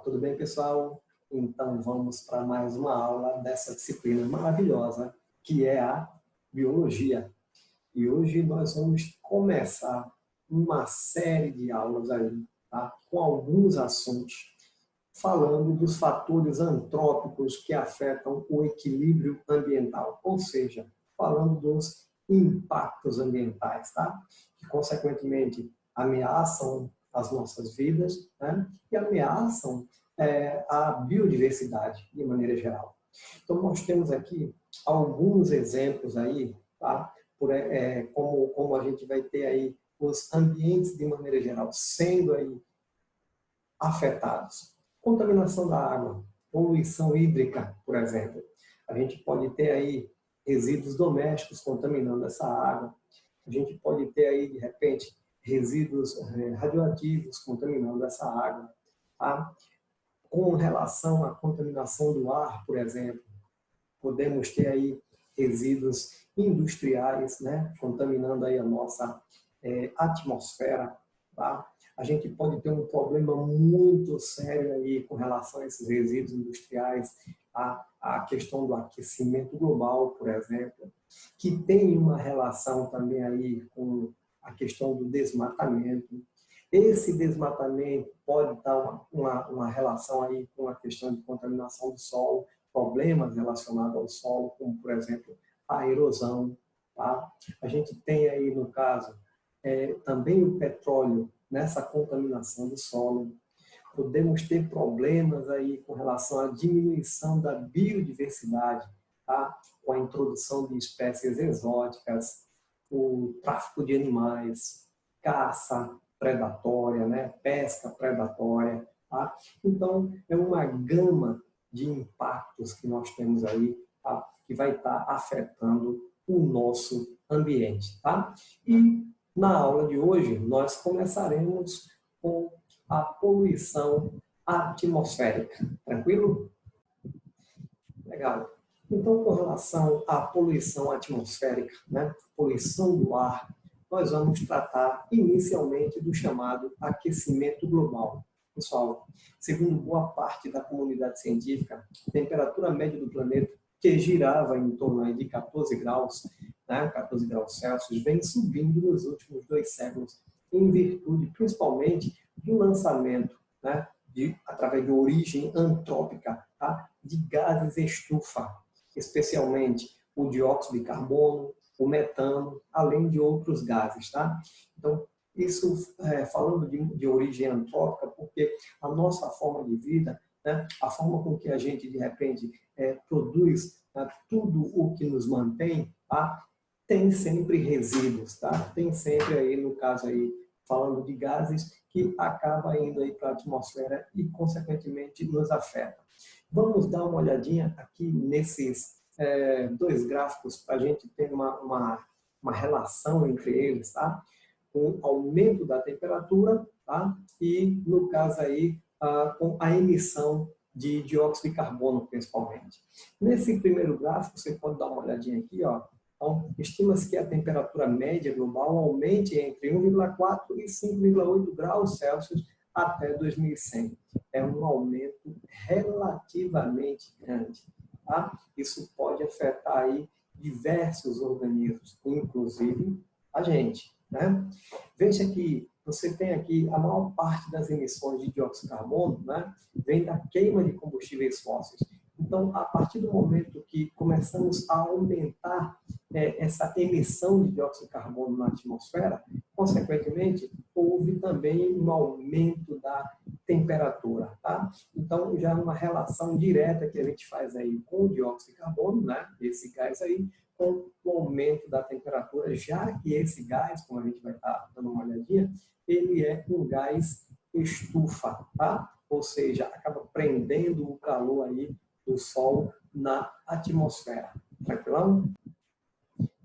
tudo bem, pessoal? Então, vamos para mais uma aula dessa disciplina maravilhosa, que é a Biologia. E hoje nós vamos começar uma série de aulas aí, tá? Com alguns assuntos, falando dos fatores antrópicos que afetam o equilíbrio ambiental, ou seja, falando dos impactos ambientais, tá? Que, consequentemente, ameaçam as nossas vidas, né? E ameaçam a biodiversidade, de maneira geral. Então, nós temos aqui alguns exemplos aí, tá? Como a gente vai ter aí os ambientes, de maneira geral, sendo aí afetados. Contaminação da água, poluição hídrica, por exemplo. A gente pode ter aí resíduos domésticos contaminando essa água. A gente pode ter aí, de repente, resíduos radioativos contaminando essa água. Tá? Com relação à contaminação do ar, por exemplo, podemos ter aí resíduos industriais, né, contaminando aí a nossa atmosfera. Tá? A gente pode ter um problema muito sério aí com relação a esses resíduos industriais, a questão do aquecimento global, por exemplo, que tem uma relação também aí com a questão do desmatamento. Esse desmatamento pode dar uma relação aí com a questão de contaminação do solo, problemas relacionados ao solo, como, por exemplo, a erosão. Tá? A gente tem aí, no caso, também o petróleo nessa contaminação do solo. Podemos ter problemas aí com relação à diminuição da biodiversidade, tá? Com a introdução de espécies exóticas, o tráfico de animais, caça predatória, né? Pesca predatória. Tá? Então, é uma gama de impactos que nós temos aí, tá? Que vai estar afetando o nosso ambiente. Tá? E na aula de hoje, nós começaremos com a poluição atmosférica. Tranquilo? Legal. Então, com relação à poluição atmosférica, né, poluição do ar, nós vamos tratar inicialmente do chamado aquecimento global. Pessoal, segundo boa parte da comunidade científica, a temperatura média do planeta, que girava em torno de 14 graus, né, 14 graus Celsius, vem subindo nos últimos 2 séculos, em virtude, principalmente, do lançamento, né, através de origem antrópica, tá, de gases estufa, especialmente o dióxido de carbono, o metano, além de outros gases. Tá? Então, isso falando de origem antrópica, porque a nossa forma de vida, né, a forma com que a gente, de repente, produz tudo o que nos mantém, tá, tem sempre resíduos, tá? Tem sempre aí, no caso aí, falando de gases, que acaba indo aí para a atmosfera e, consequentemente, nos afeta. Vamos dar uma olhadinha aqui nesses 2 gráficos para a gente ter uma relação entre eles, tá? Com o aumento da temperatura, tá? E, no caso aí, com a emissão de dióxido de carbono, principalmente. Nesse primeiro gráfico, você pode dar uma olhadinha aqui, ó. Então, estima-se que a temperatura média global aumente entre 1,4 e 5,8 graus Celsius até 2100. É um aumento relativamente grande. Tá? Isso pode afetar aí diversos organismos, inclusive a gente. Né? Veja que você tem aqui a maior parte das emissões de dióxido de carbono, né, vem da queima de combustíveis fósseis. Então, a partir do momento que começamos a aumentar essa emissão de dióxido de carbono na atmosfera, consequentemente, houve também um aumento da temperatura. Tá? Então, já uma relação direta que a gente faz aí com o dióxido de carbono, né, esse gás aí, com o aumento da temperatura, já que esse gás, como a gente vai estar dando uma olhadinha, ele é um gás estufa, tá? Ou seja, acaba prendendo o calor aí do Sol na atmosfera. Tranquilão?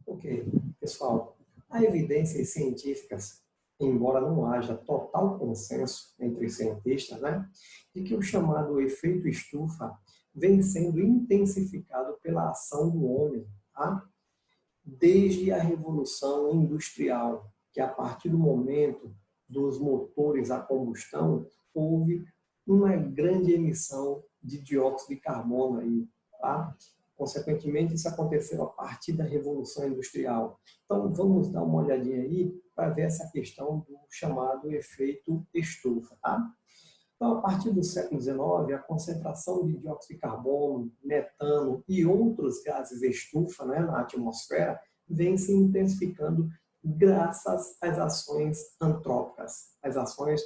Ok, pessoal. Há evidências científicas, embora não haja total consenso entre os cientistas, né, de que o chamado efeito estufa vem sendo intensificado pela ação do homem, tá? Desde a Revolução Industrial, que a partir do momento dos motores a combustão, houve uma grande emissão de dióxido de carbono aí, tá? Consequentemente, isso aconteceu a partir da Revolução Industrial. Então, vamos dar uma olhadinha aí para ver essa questão do chamado efeito estufa, tá? Então, a partir do século XIX, a concentração de dióxido de carbono, metano e outros gases estufa, né, na atmosfera vem se intensificando graças às ações antrópicas, as ações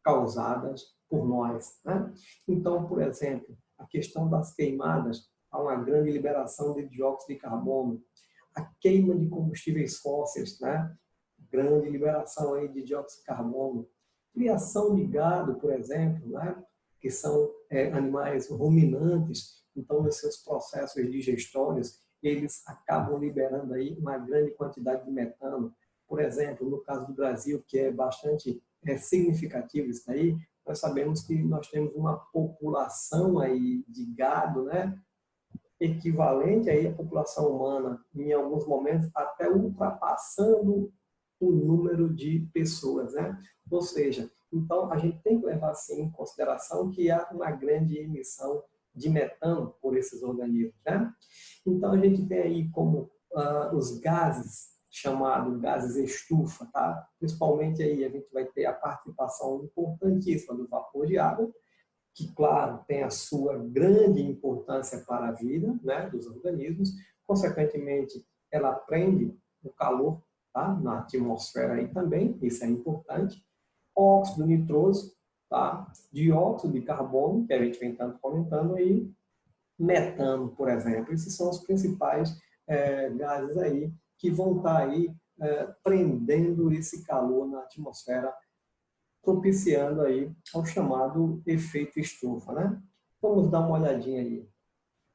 causadas por nós, né? Então, por exemplo, a questão das queimadas, há uma grande liberação de dióxido de carbono, a queima de combustíveis fósseis, né? Grande liberação aí de dióxido de carbono, criação de gado, por exemplo, né? Que são animais ruminantes, então, nos seus processos digestórios, eles acabam liberando aí uma grande quantidade de metano. Por exemplo, no caso do Brasil, que é bastante significativo isso aí, nós sabemos que nós temos uma população aí de gado, né? Equivalente aí à população humana, em alguns momentos até ultrapassando o número de pessoas, né? Ou seja, então a gente tem que levar assim em consideração que há uma grande emissão de metano por esses organismos, né? Então a gente tem aí como os gases chamados gases estufa, tá? Principalmente aí a gente vai ter a participação importantíssima do vapor de água, que, claro, tem a sua grande importância para a vida, né, dos organismos. Consequentemente, ela prende o calor, tá, na atmosfera aí também, isso é importante. Óxido nitroso, tá, dióxido de carbono, que a gente vem tanto comentando aí, metano, por exemplo. Esses são os principais gases aí que vão estar aí prendendo esse calor na atmosfera, propiciando aí ao chamado efeito estufa, né? Vamos dar uma olhadinha aí.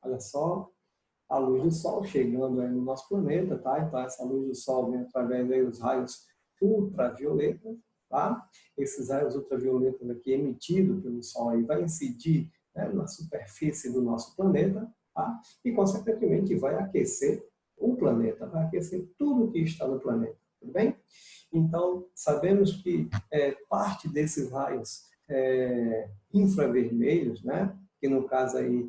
Olha só, a luz do Sol chegando aí no nosso planeta, tá? Então, essa luz do Sol vem através aí dos raios ultravioletas, tá? Esses raios ultravioletas aqui emitidos pelo Sol aí vai incidir, né, na superfície do nosso planeta, tá? E, consequentemente, vai aquecer o planeta, vai aquecer tudo que está no planeta, tudo bem? Então, sabemos que parte desses raios infravermelhos, né, que no caso aí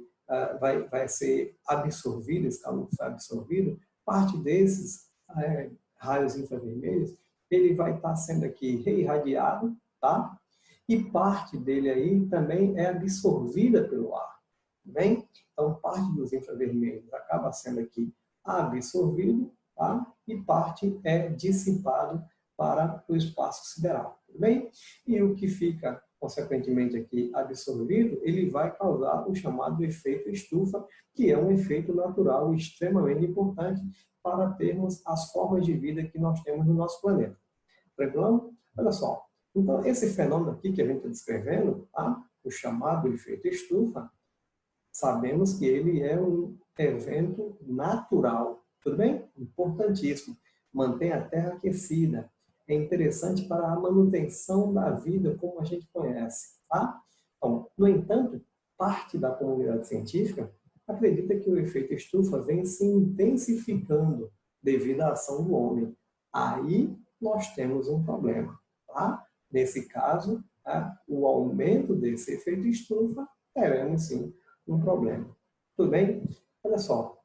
vai ser absorvido, esse calor foi absorvido, parte desses raios infravermelhos, ele vai estar sendo aqui reirradiado, tá? E parte dele aí também é absorvida pelo ar, bem? Então, parte dos infravermelhos acaba sendo aqui absorvido, tá? E parte é dissipado para o espaço sideral, tudo bem? E o que fica, consequentemente, aqui absorvido, ele vai causar o chamado efeito estufa, que é um efeito natural extremamente importante para termos as formas de vida que nós temos no nosso planeta. Tranquilo? Olha só. Então, esse fenômeno aqui que a gente está descrevendo, tá? O chamado efeito estufa, sabemos que ele é um evento natural, tudo bem? Importantíssimo. Mantém a Terra aquecida. É interessante para a manutenção da vida como a gente conhece, tá? Então, no entanto, parte da comunidade científica acredita que o efeito estufa vem se intensificando devido à ação do homem. Aí nós temos um problema, tá? Nesse caso, tá? O aumento desse efeito estufa teremos sim um problema. Tudo bem? Olha só,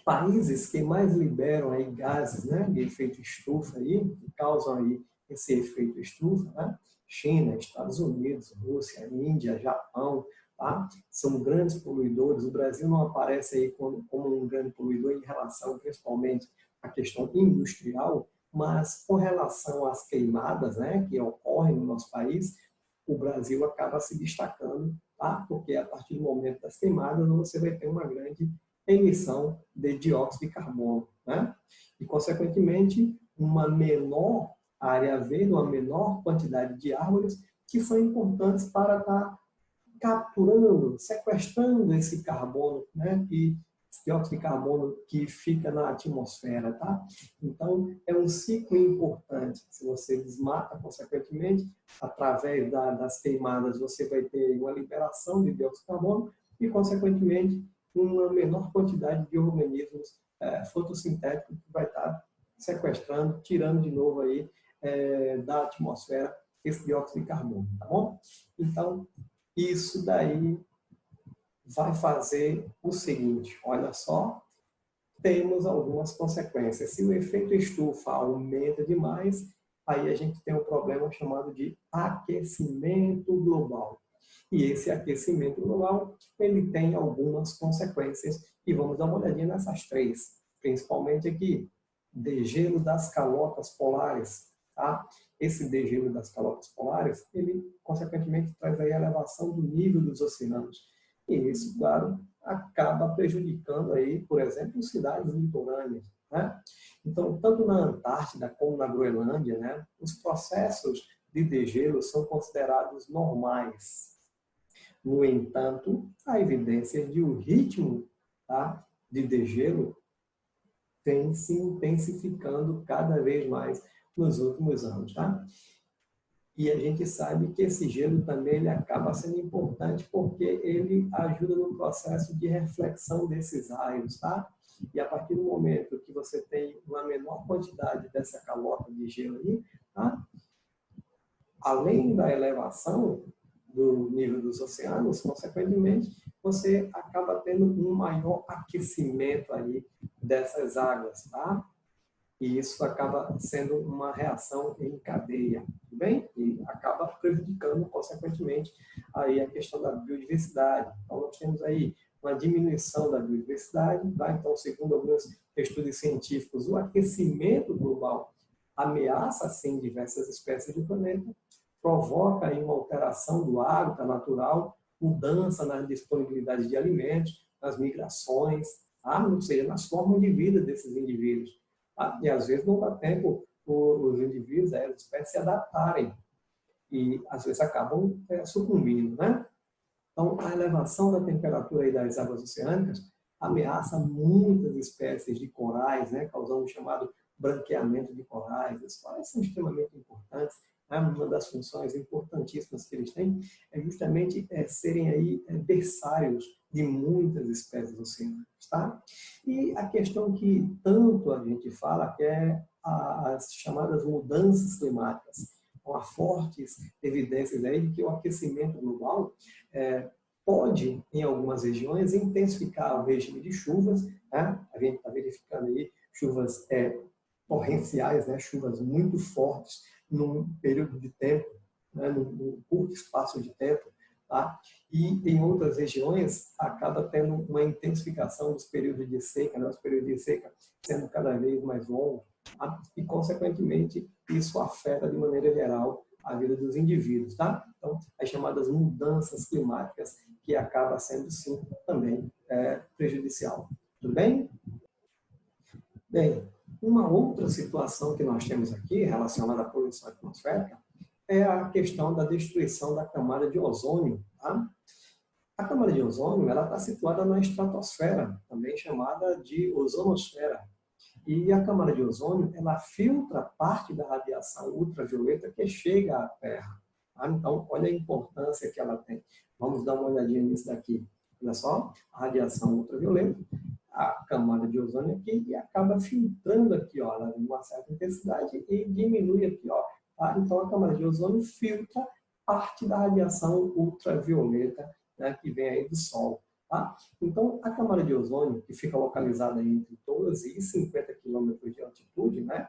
países que mais liberam aí gases, né, de efeito estufa aí, que causam aí esse efeito estufa, né? China, Estados Unidos, Rússia, Índia, Japão, tá? São grandes poluidores. O Brasil não aparece aí como um grande poluidor em relação principalmente à questão industrial, mas com relação às queimadas, né, que ocorrem no nosso país, o Brasil acaba se destacando, tá? Porque a partir do momento das queimadas você vai ter uma grande emissão de dióxido de carbono, né? E, consequentemente, uma menor área verde, uma menor quantidade de árvores que são importantes para estar capturando, sequestrando esse carbono, né? E dióxido de carbono que fica na atmosfera, tá? Então, é um ciclo importante. Se você desmata, consequentemente, através das queimadas, você vai ter uma liberação de dióxido de carbono e, consequentemente, uma menor quantidade de organismos fotossintéticos que vai estar sequestrando, tirando de novo aí da atmosfera esse dióxido de carbono, tá bom? Então, isso daí vai fazer o seguinte, olha só, temos algumas consequências. Se o efeito estufa aumenta demais, aí a gente tem um problema chamado de aquecimento global. E esse aquecimento global, ele tem algumas consequências, e vamos dar uma olhadinha nessas três, principalmente aqui, degelo das calotas polares, tá? Esse degelo das calotas polares, ele, consequentemente, traz aí a elevação do nível dos oceanos. E isso, claro, acaba prejudicando aí, por exemplo, cidades litorâneas, né? Então, tanto na Antártida como na Groenlândia, né, os processos de degelo são considerados normais. No entanto, há evidência de o ritmo, tá, de degelo tem se intensificando cada vez mais nos últimos anos, tá? E a gente sabe que esse gelo também ele acaba sendo importante porque ele ajuda no processo de reflexão desses raios, tá? E a partir do momento que você tem uma menor quantidade dessa calota de gelo aí, tá? Além da elevação do nível dos oceanos, consequentemente, você acaba tendo um maior aquecimento aí dessas águas, tá? E isso acaba sendo uma reação em cadeia, tudo bem? E acaba prejudicando, consequentemente, aí a questão da biodiversidade. Então, nós temos aí uma diminuição da biodiversidade, tá? Então, segundo alguns estudos científicos, o aquecimento global ameaça, sim, diversas espécies do planeta, provoca aí uma alteração do hábitat natural, mudança na disponibilidade de alimentos, nas migrações, tá? Ou seja, nas formas de vida desses indivíduos. E às vezes não dá tempo os indivíduos, as espécies se adaptarem e às vezes acabam sucumbindo, né? Então, a elevação da temperatura aí das águas oceânicas ameaça muitas espécies de corais, né? Causando o chamado branqueamento de corais. Os corais são extremamente importantes. Né? Uma das funções importantíssimas que eles têm é justamente serem aí berçários de muitas espécies oceânicas, tá? E a questão que tanto a gente fala que é as chamadas mudanças climáticas. Então, há fortes evidências aí de que o aquecimento global pode, em algumas regiões, intensificar o regime de chuvas, né? A gente está verificando aí chuvas torrenciais, né? Chuvas muito fortes num período de tempo, né? Num curto espaço de tempo, tá? E em outras regiões acaba tendo uma intensificação dos períodos de seca, né? Os períodos de seca sendo cada vez mais longos, tá? E, consequentemente, isso afeta de maneira geral a vida dos indivíduos, tá? Então, as chamadas mudanças climáticas, que acaba sendo, sim, também prejudicial. Tudo bem? Bem, uma outra situação que nós temos aqui, relacionada à poluição atmosférica, é a questão da destruição da camada de ozônio, tá? A camada de ozônio, ela está situada na estratosfera, também chamada de ozonosfera. E a camada de ozônio, ela filtra parte da radiação ultravioleta que chega à Terra. Tá? Então, olha a importância que ela tem. Vamos dar uma olhadinha nisso daqui. Olha só, a radiação ultravioleta, a camada de ozônio aqui, e acaba filtrando aqui, ó, ela tem uma certa intensidade e diminui aqui, ó. Tá? Então, a camada de ozônio filtra parte da radiação ultravioleta, né, que vem aí do Sol. Tá? Então, a camada de ozônio, que fica localizada entre 12 e 50 quilômetros de altitude, né?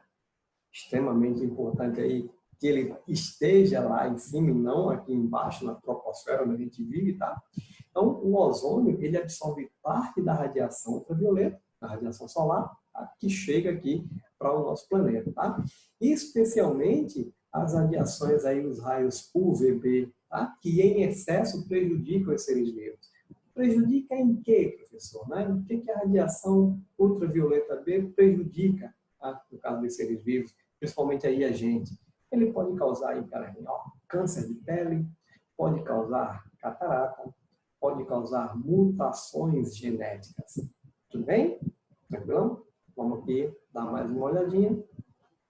Extremamente importante aí que ele esteja lá em cima e não aqui embaixo, na troposfera, onde a gente vive, tá? Então, o ozônio, ele absorve parte da radiação ultravioleta, da radiação solar, tá? Que chega aqui para o nosso planeta, tá? Especialmente as radiações aí, os raios UVB, tá? Que em excesso prejudicam os seres vivos. Prejudica em quê, professor? Né? O que a radiação ultravioleta B prejudica, tá? No caso dos seres vivos, principalmente aí a gente? Ele pode causar aí, câncer de pele, pode causar catarata, pode causar mutações genéticas. Tudo bem? Tranquilo? Vamos aqui dar mais uma olhadinha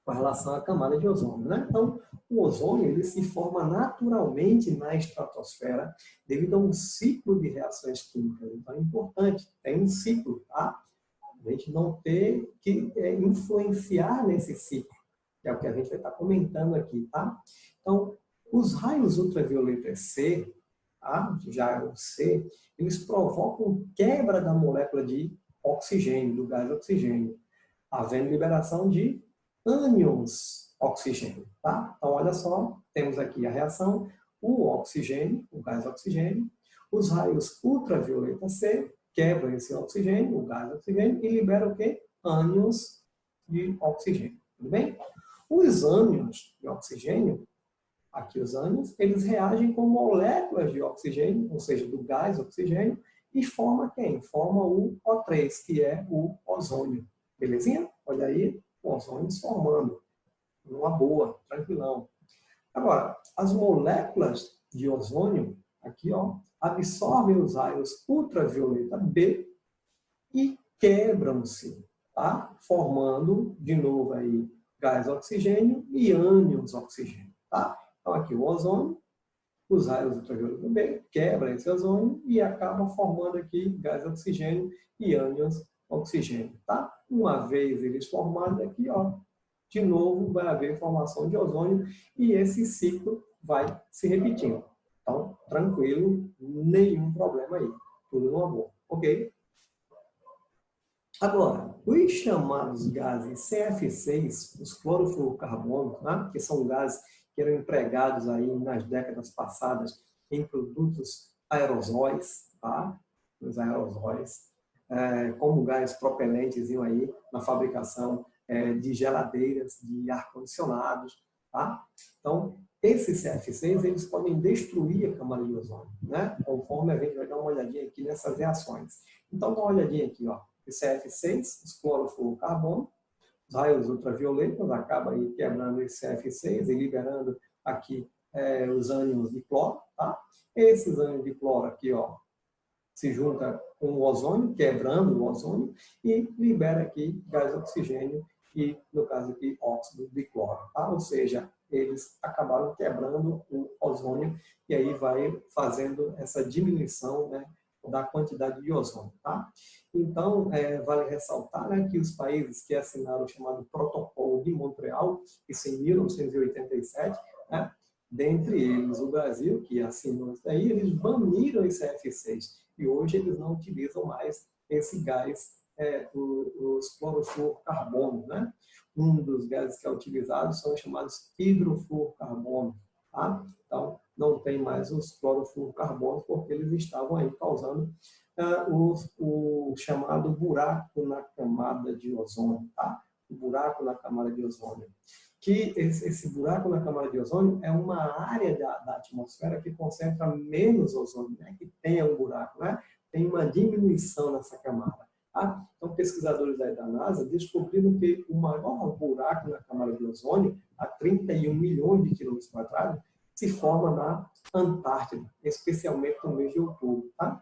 com relação à camada de ozônio, né? Então, o ozônio ele se forma naturalmente na estratosfera devido a um ciclo de reações químicas. Então, é importante, tem um ciclo, tá? A gente não ter que influenciar nesse ciclo, que é o que a gente vai estar comentando aqui, tá? Então, os raios ultravioletas C, tá? Já o C, eles provocam quebra da molécula de oxigênio, do gás oxigênio, havendo liberação de ânions oxigênio. Tá? Então, olha só, temos aqui a reação, o oxigênio, o gás oxigênio, os raios ultravioleta C quebram esse oxigênio, o gás oxigênio, e liberam o quê? Ânions de oxigênio. Tudo bem? Os ânions de oxigênio, aqui os ânions, eles reagem com moléculas de oxigênio, ou seja, do gás oxigênio, e forma quem? Forma o O3, que é o ozônio. Belezinha? Olha aí, o ozônio se formando. Numa boa, tranquilão. Agora, as moléculas de ozônio, aqui, ó, absorvem os raios ultravioleta B e quebram-se, tá? Formando, de novo, aí, gás oxigênio e ânions oxigênio, tá? Então, aqui o ozônio, os raios ultravioleta B quebram esse ozônio e acabam formando aqui gás oxigênio e ânions oxigênio, tá? Uma vez eles formados aqui, ó, de novo vai haver formação de ozônio e esse ciclo vai se repetindo. Então, tranquilo, nenhum problema aí. Tudo numa boa, ok? Agora, os chamados gases CF6, os clorofluorcarbonos, né, que são gases que eram empregados aí nas décadas passadas em produtos aerosóis, tá? Os aerosóis, como gás propelentes aí na fabricação de geladeiras, de ar-condicionados, tá? Então, esses CF6, eles podem destruir a camada de ozônio, né? Conforme a gente vai dar uma olhadinha aqui nessas reações. Então, dá uma olhadinha aqui, ó. O CF6, os clorofluorcarbono, os raios ultravioletas acabam aí quebrando esse CF6 e liberando aqui os ânions de cloro, tá? Esses ânions de cloro aqui, ó, se junta com o ozônio, quebrando o ozônio e libera aqui gás oxigênio e, no caso aqui, óxido de cloro, tá? Ou seja, eles acabaram quebrando o ozônio e aí vai fazendo essa diminuição, né, da quantidade de ozônio, tá? Então, vale ressaltar, né, que os países que assinaram o chamado Protocolo de Montreal, isso em 1987, né, dentre eles o Brasil, que assinou isso daí, eles baniram esse F6 e hoje eles não utilizam mais esse gás, os clorofluorcarbonos, né? Um dos gases que é utilizado são os chamados hidrofluorcarbonos, tá? Então, não tem mais os clorofluorcarbonos porque eles estavam aí causando o chamado buraco na camada de ozônio, tá? O buraco na camada de ozônio. Que esse buraco na camada de ozônio é uma área da atmosfera que concentra menos ozônio, né? Que tenha um buraco, né? Tem uma diminuição nessa camada. Tá? Então, pesquisadores aí da NASA descobriram que o maior buraco na camada de ozônio, a 31 milhões de quilômetros quadrados, se forma na Antártida, especialmente no mês de outubro. Tá?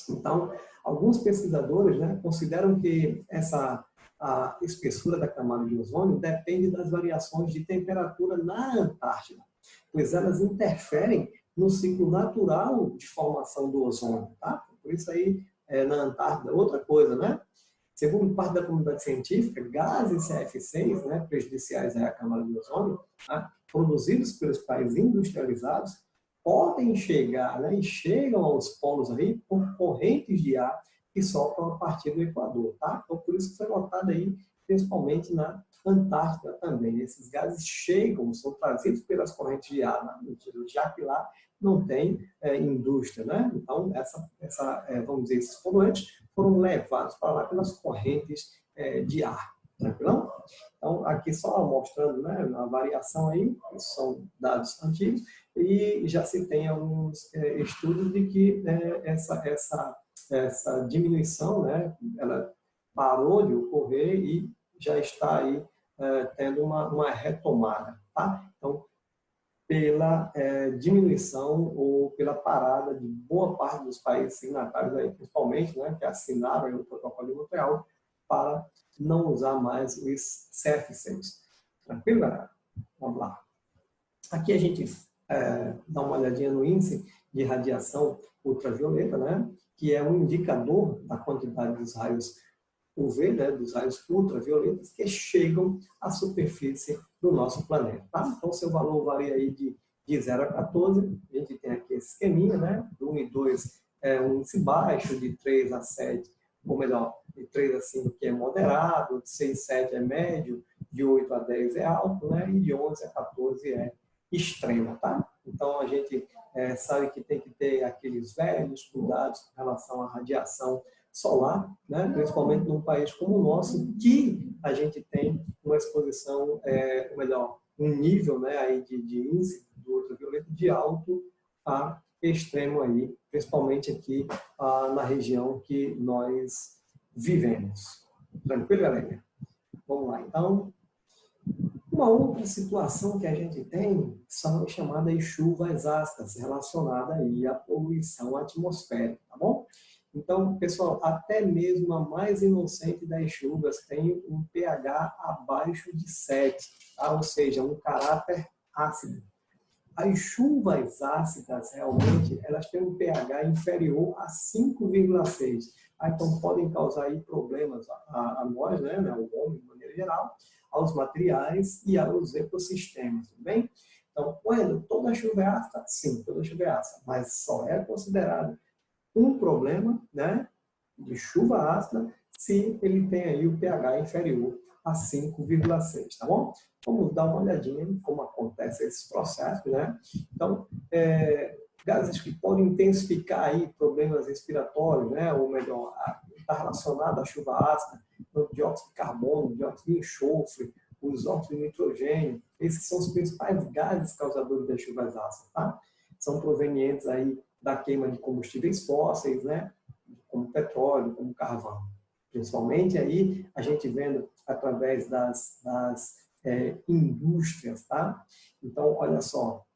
Então, alguns pesquisadores, né, consideram que a espessura da camada de ozônio depende das variações de temperatura na Antártida, pois elas interferem no ciclo natural de formação do ozônio. Tá? Por isso aí, na Antártida, outra coisa, né? Segundo parte da comunidade científica, gases CF6, né, prejudiciais à camada de ozônio, tá, produzidos pelos países industrializados, podem chegar, né, e chegam aos polos aí por correntes de ar que sopram a partir do Equador, tá? Então, por isso que foi notado aí, principalmente na Antártida também. Esses gases chegam, são trazidos pelas correntes de ar, já que lá não tem indústria, né? Então, vamos dizer, esses poluentes foram levados para lá pelas correntes de ar, tranquilão? Então, aqui só mostrando, né, a variação aí, são dados antigos, e já se tem alguns estudos de que essa diminuição, né, ela parou de ocorrer e já está aí tendo uma retomada, tá? Então, pela diminuição ou pela parada de boa parte dos países signatários, aí, principalmente, né, que assinaram aí o Protocolo de Montreal, para não usar mais os CF6. Tranquilo, galera? Vamos lá. Aqui a gente dá uma olhadinha no índice de radiação ultravioleta, né, que é um indicador da quantidade dos raios UV, né, dos raios ultravioletas que chegam à superfície do nosso planeta. Tá? Então, seu valor varia aí de de 0 a 14, a gente tem aqui esse esqueminha, né? Do 1 e 2 é um índice baixo, de 3 a 7, ou melhor, de 3 a 5 que é moderado, de 6 a 7 é médio, de 8 a 10 é alto, né? E de 11 a 14 é extremo, tá? Então, a gente sabe que tem que ter aqueles velhos cuidados com relação à radiação solar, né? Principalmente num país como o nosso, que a gente tem uma exposição, melhor, um nível, né, aí de índice do ultravioleta de alto a extremo aí, principalmente aqui na região que nós vivemos. Tranquilo, galera? Vamos lá, então. Uma outra situação que a gente tem são as chamadas chuvas ácidas, relacionadas aí à poluição atmosférica, tá bom? Então, pessoal, até mesmo a mais inocente das chuvas tem um pH abaixo de 7, tá? Ou seja, um caráter ácido. As chuvas ácidas, realmente, elas têm um pH inferior a 5,6. Então, podem causar aí problemas a nós, né, o homem, de maneira geral, aos materiais e aos ecossistemas, tudo bem? Então, toda chuva é ácida? Sim, toda chuva é ácida, mas só é considerada um problema, né, de chuva ácida se ele tem aí o pH inferior a 5,6, tá bom? Vamos dar uma olhadinha em como acontece esse processo, né? Então, gases que podem intensificar aí problemas respiratórios, né? Ou melhor, está relacionado à chuva ácida, o dióxido de carbono, o dióxido de enxofre, os óxidos de nitrogênio. Esses são os principais gases causadores das chuvas ácidas, tá? São provenientes aí da queima de combustíveis fósseis, né? Como petróleo, como carvão. Principalmente aí a gente vendo através das indústrias, tá? Então, olha só,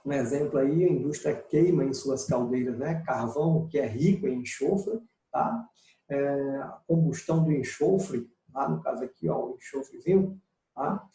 um exemplo aí, a indústria queima em suas caldeiras, né? Carvão, que é rico em enxofre, tá? A combustão do enxofre, tá? No caso aqui, ó, o enxofrezinho, tá?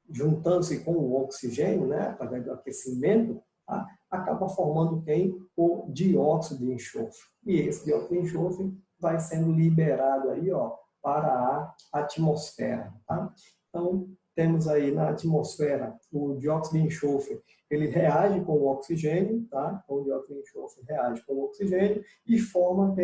Juntando-se com o oxigênio, né? Através do aquecimento, tá? Acaba formando quem? O dióxido de enxofre. E esse dióxido de enxofre vai sendo liberado aí, ó, para a atmosfera, tá? Então, temos aí na atmosfera o dióxido de enxofre, ele reage com o oxigênio, tá? Então, o dióxido de enxofre reage com o oxigênio e forma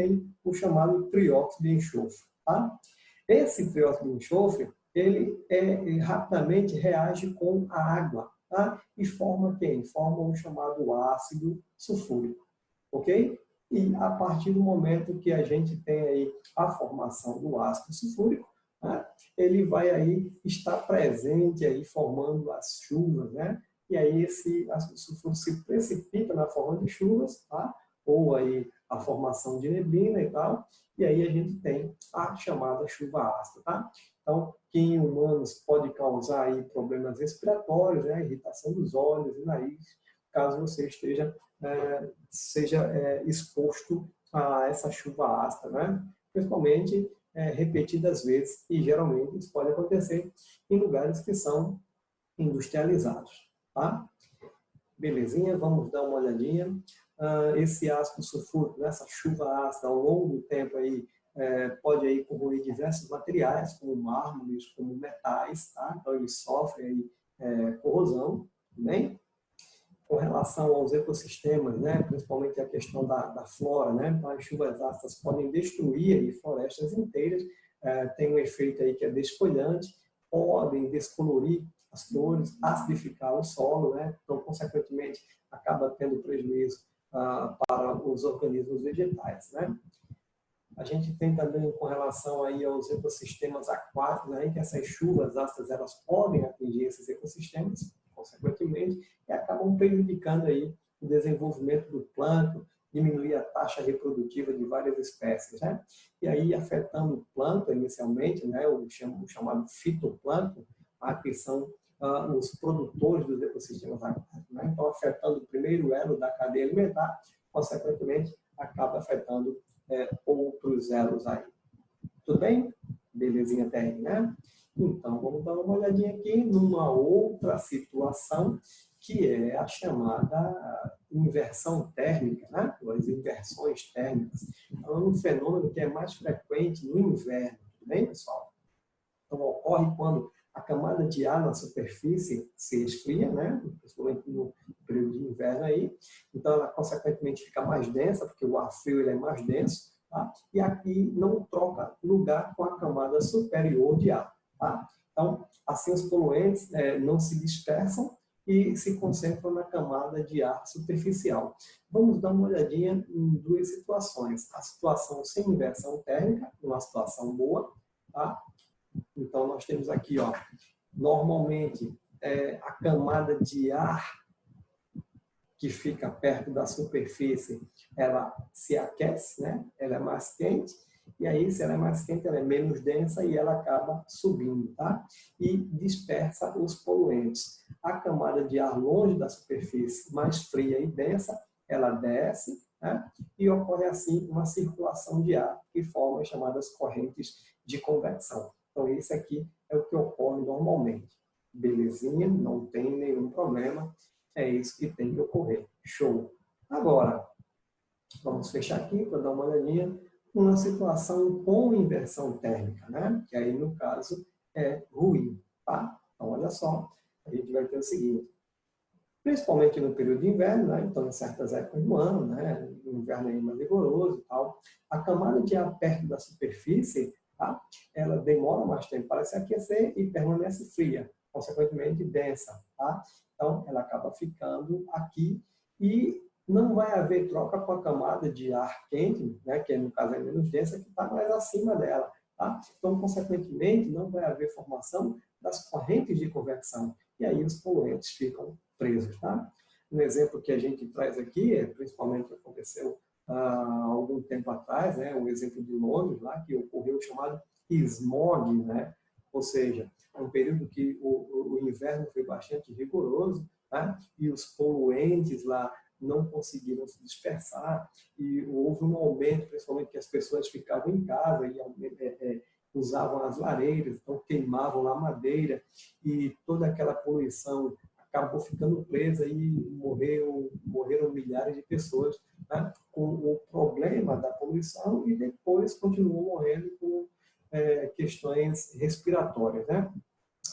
o chamado trióxido de enxofre, tá? Esse trióxido de enxofre, ele rapidamente reage com a água, tá? E forma quem? Forma o chamado ácido sulfúrico, ok? E a partir do momento que a gente tem aí a formação do ácido sulfúrico, né, ele vai aí estar presente aí formando as chuvas, né? E aí esse ácido sulfúrico se precipita na forma de chuvas, tá? Ou aí a formação de neblina e tal, e aí a gente tem a chamada chuva ácida, tá? Então, que em humanos pode causar aí problemas respiratórios, né? Irritação dos olhos e nariz, caso você seja exposto a essa chuva ácida, né? Principalmente repetidas vezes, e geralmente isso pode acontecer em lugares que são industrializados, tá? Belezinha, vamos dar uma olhadinha. Esse ácido sulfúrico, essa chuva ácida, ao longo do tempo aí, pode aí corroer diversos materiais, como mármores, como metais, tá? Então ele sofre aí corrosão, também. Com relação aos ecossistemas, né, principalmente a questão da flora, né, então as chuvas ácidas podem destruir aí florestas inteiras, tem um efeito aí que é desfolhante, podem descolorir as flores, acidificar o solo, né, então consequentemente acaba tendo prejuízo para os organismos vegetais, né. A gente tem também com relação aí aos ecossistemas aquáticos, né, que essas chuvas ácidas elas podem atingir esses ecossistemas, consequentemente, e acabam prejudicando aí o desenvolvimento do plâncton, diminuir a taxa reprodutiva de várias espécies, né? E aí afetando o plâncton inicialmente, né, o chamado fitoplâncton, que são os produtores dos ecossistemas aquáticos, né? Então afetando o primeiro elo da cadeia alimentar, consequentemente acaba afetando outros elos aí. Tudo bem? Belezinha até aí, né? Então, vamos dar uma olhadinha aqui numa outra situação, que é a chamada inversão térmica, né? As inversões térmicas. Então, é um fenômeno que é mais frequente no inverno, tudo bem, pessoal? Então, ocorre quando a camada de ar na superfície se esfria, né? Principalmente no período de inverno aí. Então, ela, consequentemente, fica mais densa, porque o ar frio ele é mais denso, tá? E aqui não troca lugar com a camada superior de ar, tá? Então, assim, os poluentes não se dispersam e se concentram na camada de ar superficial. Vamos dar uma olhadinha em duas situações. A situação sem inversão térmica, uma situação boa, tá? Então, nós temos aqui, ó, normalmente, a camada de ar que fica perto da superfície, ela se aquece, né? Ela é mais quente, e aí, se ela é mais quente, ela é menos densa e ela acaba subindo, tá? E dispersa os poluentes. A camada de ar longe da superfície, mais fria e densa, ela desce, né? E ocorre assim uma circulação de ar que forma as chamadas correntes de convecção. Então, isso aqui é o que ocorre normalmente. Belezinha, não tem nenhum problema, é isso que tem que ocorrer. Show! Agora, vamos fechar aqui para dar uma olhadinha. Uma situação com inversão térmica, né? Que aí, no caso, é ruim, tá? Então, olha só, a gente vai ter o seguinte, principalmente no período de inverno, né? Então, em certas épocas do ano, né? O inverno é mais rigoroso e tal, a camada de ar perto da superfície, tá? Ela demora mais tempo para se aquecer e permanece fria, consequentemente densa, tá? Então, ela acaba ficando aqui e não vai haver troca com a camada de ar quente, né, que no caso é menos densa, que está mais acima dela. Tá? Então, consequentemente, não vai haver formação das correntes de convecção. E aí os poluentes ficam presos. Tá? Um exemplo que a gente traz aqui, principalmente aconteceu há algum tempo atrás, né, um exemplo de Londres, lá, que ocorreu o chamado smog, né? Ou seja, um período que o inverno foi bastante rigoroso, tá? E os poluentes lá não conseguiram se dispersar e houve um aumento, principalmente que as pessoas ficavam em casa e usavam as lareiras, então queimavam lá madeira e toda aquela poluição acabou ficando presa e morreram milhares de pessoas, né, com o problema da poluição e depois continuou morrendo com questões respiratórias, né?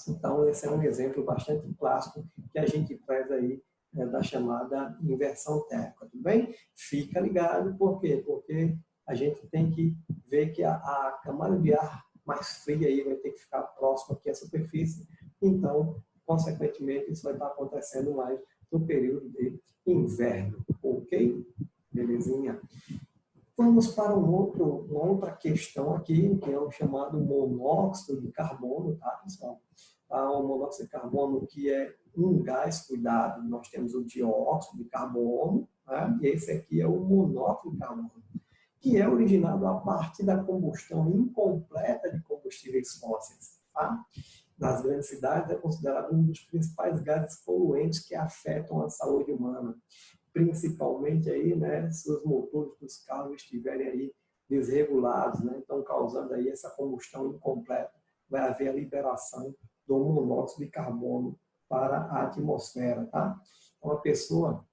Então, esse é um exemplo bastante clássico que a gente traz aí da chamada inversão térmica, tudo bem? Fica ligado, por quê? Porque a gente tem que ver que a camada de ar mais fria aí vai ter que ficar próxima aqui à superfície, então, consequentemente, isso vai estar acontecendo mais no período de inverno, ok? Belezinha? Vamos para uma outra questão aqui, que é o chamado monóxido de carbono, tá, pessoal? O monóxido de carbono, que é um gás, cuidado, nós temos o dióxido de carbono, né? E esse aqui é o monóxido de carbono, que é originado a partir da combustão incompleta de combustíveis fósseis. Tá? Nas grandes cidades é considerado um dos principais gases poluentes que afetam a saúde humana, principalmente aí, né, se os motores dos carros estiverem aí desregulados, né, então causando aí essa combustão incompleta, vai haver a liberação do monóxido de carbono para a atmosfera, tá? Então, a pessoa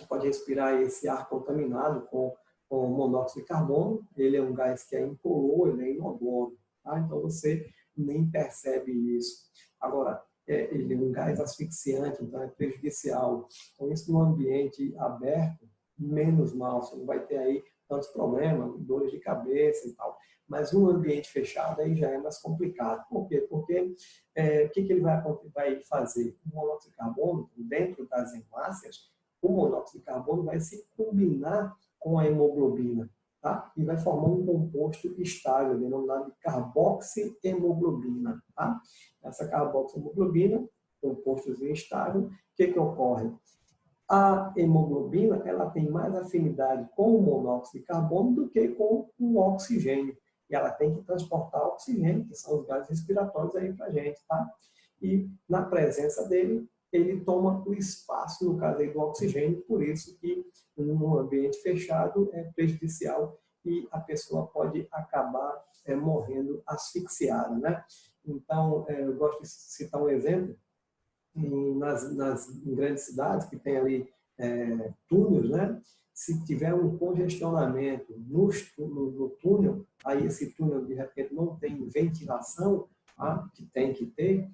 pode respirar esse ar contaminado com monóxido de carbono, ele é um gás que é incolor, ele é inodoro, tá? Então, você nem percebe isso. Agora, ele é um gás asfixiante, então é prejudicial. Então, isso no ambiente aberto, menos mal, você não vai ter aí tantos problemas, dores de cabeça e tal. Mas no ambiente fechado aí já é mais complicado. Por quê? Porque o que ele vai fazer? O monóxido de carbono, dentro das hemácias, o monóxido de carbono vai se combinar com a hemoglobina, tá? E vai formar um composto estável, denominado de carboxihemoglobina, tá? Essa carboxihemoglobina, compostozinho estável, o que ocorre? A hemoglobina, ela tem mais afinidade com o monóxido de carbono do que com o oxigênio. E ela tem que transportar oxigênio, que são os gases respiratórios aí para a gente, tá? E na presença dele, ele toma o espaço, no caso aí do oxigênio, por isso que num ambiente fechado é prejudicial e a pessoa pode acabar morrendo asfixiada, né? Então, eu gosto de citar um exemplo, em grandes cidades que tem ali túneis, né? Se tiver um congestionamento no túnel, aí esse túnel de repente não tem ventilação, tá? Que tem que ter.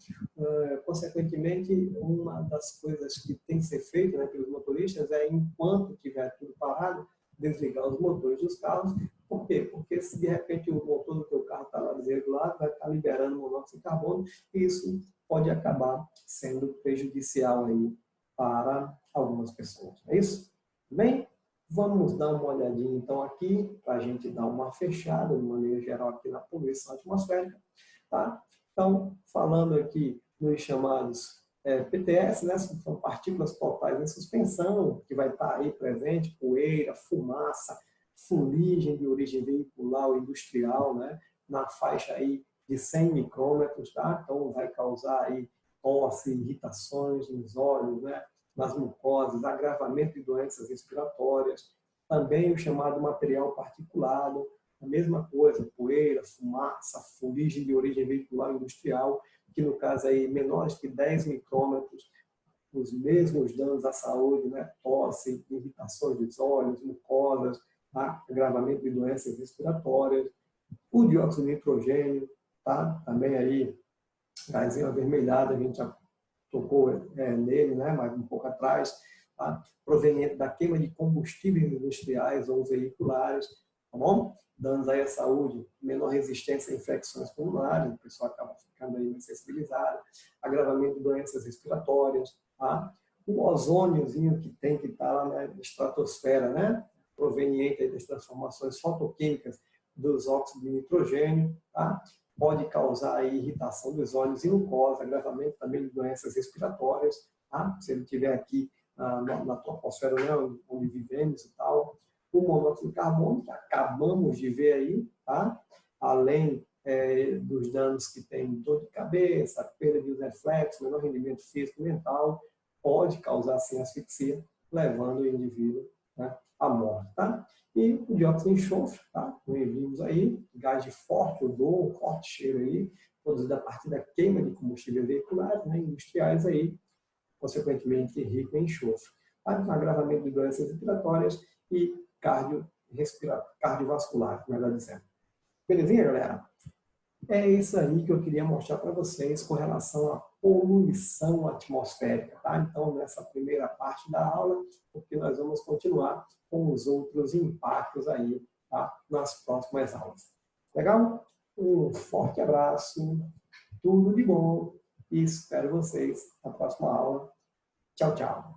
Consequentemente, uma das coisas que tem que ser feita, né, pelos motoristas é, enquanto estiver tudo parado, desligar os motores dos carros. Por quê? Porque se de repente o motor do teu carro está lá desregulado, vai estar liberando monóxido de carbono, e isso pode acabar sendo prejudicial aí para algumas pessoas. É isso? Bem, vamos dar uma olhadinha então aqui, para a gente dar uma fechada de maneira geral aqui na poluição atmosférica. Tá? Então, falando aqui nos chamados PTS, né, são partículas totais em suspensão, que vai estar aí presente, poeira, fumaça, fuligem de origem veicular ou industrial, né, na faixa aí de 100 micrômetros, tá? Então vai causar aí tosse, irritações nos olhos, né, nas mucosas, agravamento de doenças respiratórias, também o chamado material particulado, a mesma coisa, poeira, fumaça, fuligem de origem veicular industrial, que no caso aí menores que 10 micrômetros, os mesmos danos à saúde, né? Tosse, irritações dos olhos, mucosas, tá? Agravamento de doenças respiratórias, o dióxido de nitrogênio, tá? Também aí, gásinho avermelhado, a gente já tocou nele, né? Mas um pouco atrás, tá? Proveniente da queima de combustíveis industriais ou veiculares, tá bom? Danos aí à saúde, menor resistência a infecções pulmonares, o pessoal acaba ficando aí sensibilizado, agravamento de doenças respiratórias, tá? O ozôniozinho que tem que estar lá na estratosfera, né? Proveniente aí das transformações fotoquímicas dos óxidos de nitrogênio, tá? Pode causar aí irritação dos olhos e mucosa, agravamento também de doenças respiratórias, tá? Se ele estiver aqui na troposfera, né, onde vivemos e tal. O monóxido de carbono, que acabamos de ver aí, tá? Além dos danos que tem dor de cabeça, perda de reflexos, menor rendimento físico e mental, pode causar, sim, asfixia, levando o indivíduo, né, à morte, tá? E o dióxido de enxofre, tá? Vimos aí, gás de forte odor, forte cheiro aí, produzido a partir da queima de combustíveis veiculares, né, industriais aí, consequentemente rico em enxofre. Agravamento de doenças respiratórias e cardiovascular, melhor dizendo. Belezinha, galera? É isso aí que eu queria mostrar para vocês com relação à poluição atmosférica, tá? Então, nessa primeira parte da aula, porque nós vamos continuar com os outros impactos aí, tá? Nas próximas aulas. Legal? Um forte abraço, tudo de bom e espero vocês na próxima aula. Tchau, tchau.